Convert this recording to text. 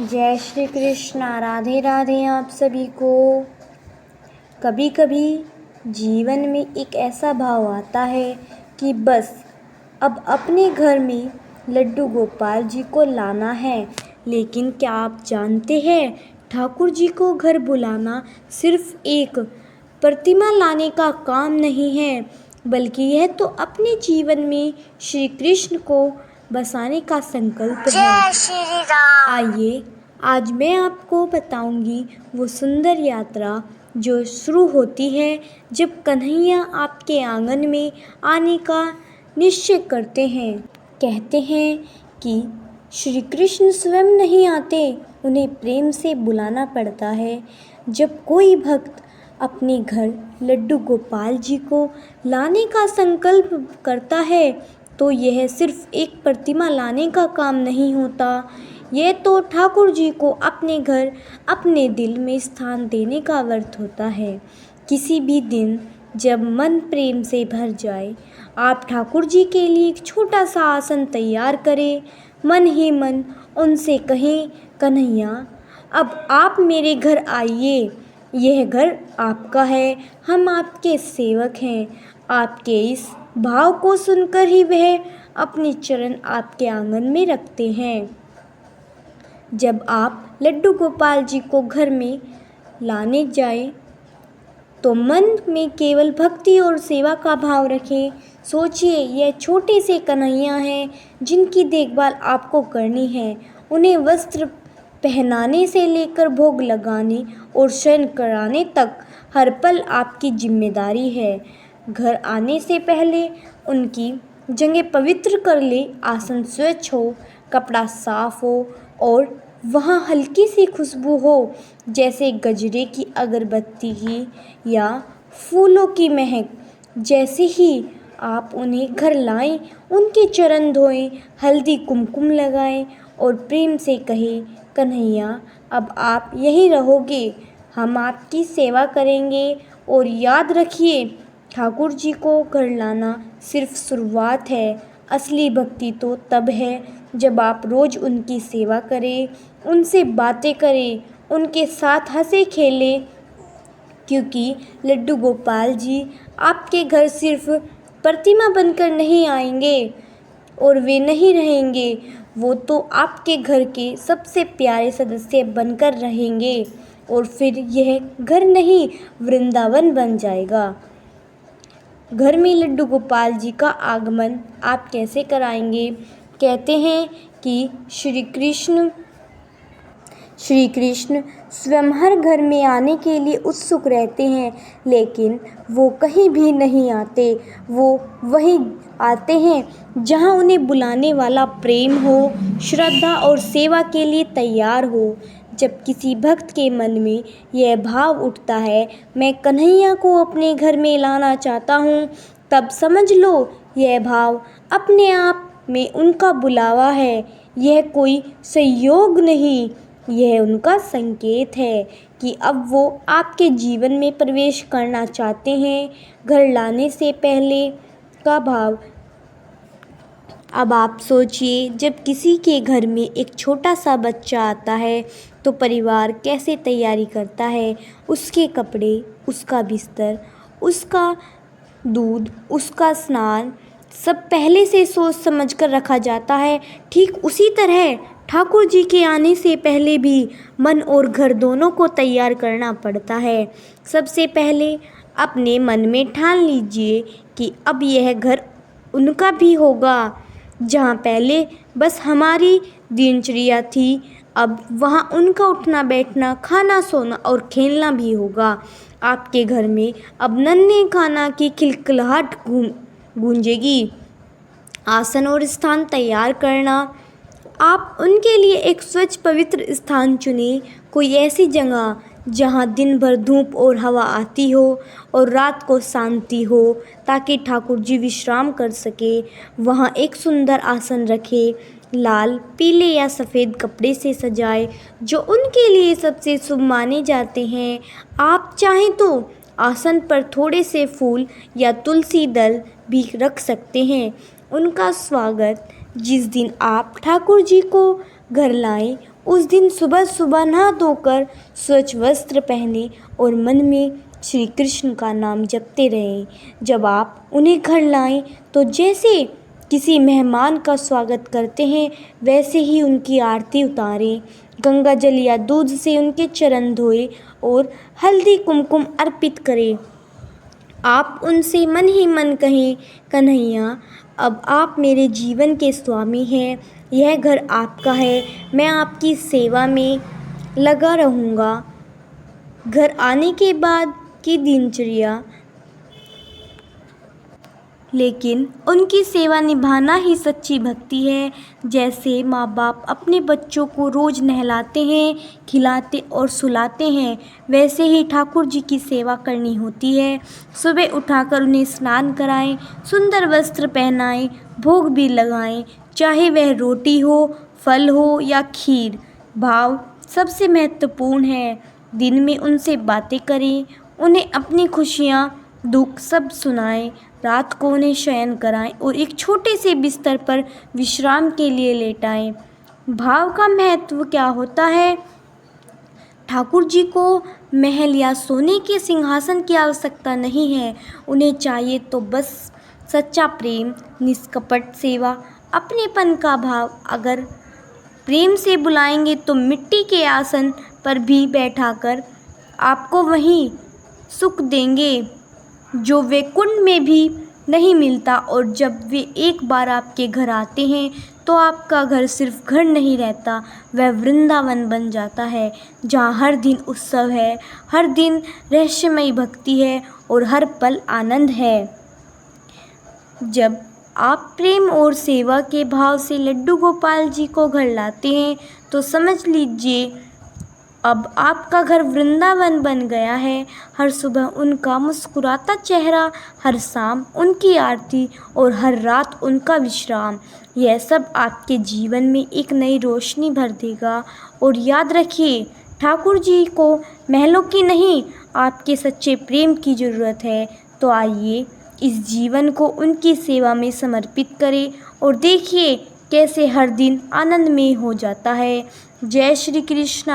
जय श्री कृष्ण। राधे राधे आप सभी को। कभी कभी जीवन में एक ऐसा भाव आता है कि बस अब अपने घर में लड्डू गोपाल जी को लाना है। लेकिन क्या आप जानते हैं, ठाकुर जी को घर बुलाना सिर्फ एक प्रतिमा लाने का काम नहीं है, बल्कि यह तो अपने जीवन में श्री कृष्ण को बसाने का संकल्प है। जय श्री राम। आइए आज मैं आपको बताऊंगी वो सुंदर यात्रा जो शुरू होती है जब कन्हैया आपके आंगन में आने का निश्चय करते हैं। कहते हैं कि श्री कृष्ण स्वयं नहीं आते, उन्हें प्रेम से बुलाना पड़ता है। जब कोई भक्त अपने घर लड्डू गोपाल जी को लाने का संकल्प करता है तो यह सिर्फ एक प्रतिमा लाने का काम नहीं होता, यह तो ठाकुर जी को अपने घर अपने दिल में स्थान देने का व्रत होता है। किसी भी दिन जब मन प्रेम से भर जाए, आप ठाकुर जी के लिए एक छोटा सा आसन तैयार करें। मन ही मन उनसे कहें, कन्हैया अब आप मेरे घर आइए, यह घर आपका है, हम आपके सेवक हैं। आपके इस भाव को सुनकर ही वह अपने चरण आपके आंगन में रखते हैं। जब आप लड्डू गोपाल जी को घर में लाने जाएं तो मन में केवल भक्ति और सेवा का भाव रखें। सोचिए, यह छोटे से कन्हैया हैं जिनकी देखभाल आपको करनी है। उन्हें वस्त्र पहनाने से लेकर भोग लगाने और शयन कराने तक हर पल आपकी जिम्मेदारी है। घर आने से पहले उनकी जगह पवित्र कर ले, आसन स्वच्छ हो, कपड़ा साफ हो और वहाँ हल्की सी खुशबू हो, जैसे गजरे की, अगरबत्ती की या फूलों की महक। जैसे ही आप उन्हें घर लाएं, उनके चरण धोएं, हल्दी कुमकुम लगाएं और प्रेम से कहें, कन्हैया अब आप यहीं रहोगे, हम आपकी सेवा करेंगे। और याद रखिए, ठाकुर जी को घर लाना सिर्फ शुरुआत है। असली भक्ति तो तब है जब आप रोज़ उनकी सेवा करें, उनसे बातें करें, उनके साथ हंसे खेलें। क्योंकि लड्डू गोपाल जी आपके घर सिर्फ प्रतिमा बनकर नहीं आएंगे और वे नहीं रहेंगे, वो तो आपके घर के सबसे प्यारे सदस्य बनकर रहेंगे। और फिर यह घर नहीं, वृंदावन बन जाएगा। घर में लड्डू गोपाल जी का आगमन आप कैसे कराएंगे? कहते हैं कि श्री कृष्ण स्वयं हर घर में आने के लिए उत्सुक रहते हैं, लेकिन वो कहीं भी नहीं आते। वो वहीं आते हैं जहां उन्हें बुलाने वाला प्रेम हो, श्रद्धा और सेवा के लिए तैयार हो। जब किसी भक्त के मन में यह भाव उठता है, मैं कन्हैया को अपने घर में लाना चाहता हूँ, तब समझ लो यह भाव अपने आप में उनका बुलावा है। यह कोई संयोग नहीं, यह उनका संकेत है कि अब वो आपके जीवन में प्रवेश करना चाहते हैं। घर लाने से पहले का भाव। अब आप सोचिए, जब किसी के घर में एक छोटा सा बच्चा आता है तो परिवार कैसे तैयारी करता है। उसके कपड़े, उसका बिस्तर, उसका दूध, उसका स्नान सब पहले से सोच समझ कर रखा जाता है। ठीक उसी तरह ठाकुर जी के आने से पहले भी मन और घर दोनों को तैयार करना पड़ता है। सबसे पहले अपने मन में ठान लीजिए कि अब यह घर उनका भी होगा। जहाँ पहले बस हमारी दिनचर्या थी, अब वहाँ उनका उठना बैठना, खाना सोना और खेलना भी होगा। आपके घर में अब नन्हे खाना की खिलखिलाहट गूंजेगी। आसन और स्थान तैयार करना। आप उनके लिए एक स्वच्छ पवित्र स्थान चुनें, कोई ऐसी जगह जहां दिन भर धूप और हवा आती हो और रात को शांति हो, ताकि ठाकुर जी विश्राम कर सके। वहां एक सुंदर आसन रखें, लाल, पीले या सफ़ेद कपड़े से सजाए जो उनके लिए सबसे शुभ माने जाते हैं। आप चाहें तो आसन पर थोड़े से फूल या तुलसी दल भी रख सकते हैं। उनका स्वागत जिस दिन आप ठाकुर जी को घर लाएं, उस दिन सुबह सुबह नहा धोकर स्वच्छ वस्त्र पहने और मन में श्री कृष्ण का नाम जपते रहे। जब आप उन्हें घर लाएं तो जैसे किसी मेहमान का स्वागत करते हैं वैसे ही उनकी आरती उतारें। गंगा जल या दूध से उनके चरण धोएं और हल्दी कुमकुम अर्पित करें। आप उनसे मन ही मन कहें, कन्हैया अब आप मेरे जीवन के स्वामी हैं, यह घर आपका है, मैं आपकी सेवा में लगा रहूँगा। घर आने के बाद की दिनचर्या, लेकिन उनकी सेवा निभाना ही सच्ची भक्ति है। जैसे माँ बाप अपने बच्चों को रोज़ नहलाते हैं, खिलाते और सुलाते हैं, वैसे ही ठाकुर जी की सेवा करनी होती है। सुबह उठाकर उन्हें स्नान कराएं, सुंदर वस्त्र पहनाएं, भोग भी लगाएं, चाहे वह रोटी हो, फल हो या खीर। भाव सबसे महत्वपूर्ण है। दिन में उनसे बातें करें, उन्हें अपनी खुशियाँ दुख सब सुनाएं, रात को उन्हें शयन कराएं और एक छोटे से बिस्तर पर विश्राम के लिए लेटाएं। भाव का महत्व क्या होता है? ठाकुर जी को महल या सोने के सिंहासन की आवश्यकता नहीं है। उन्हें चाहिए तो बस सच्चा प्रेम, निष्कपट सेवा, अपनेपन का भाव। अगर प्रेम से बुलाएंगे तो मिट्टी के आसन पर भी बैठाकर आपको वहीं सुख देंगे जो वे कुंड में भी नहीं मिलता। और जब वे एक बार आपके घर आते हैं तो आपका घर सिर्फ घर नहीं रहता, वह वृंदावन बन जाता है, जहाँ हर दिन उत्सव है, हर दिन रहस्यमयी भक्ति है और हर पल आनंद है। जब आप प्रेम और सेवा के भाव से लड्डू गोपाल जी को घर लाते हैं तो समझ लीजिए अब आपका घर वृंदावन बन गया है। हर सुबह उनका मुस्कुराता चेहरा, हर शाम उनकी आरती और हर रात उनका विश्राम, यह सब आपके जीवन में एक नई रोशनी भर देगा। और याद रखिए, ठाकुर जी को महलों की नहीं, आपके सच्चे प्रेम की ज़रूरत है। तो आइए इस जीवन को उनकी सेवा में समर्पित करें और देखिए कैसे हर दिन आनंदमय हो जाता है। जय श्री कृष्ण।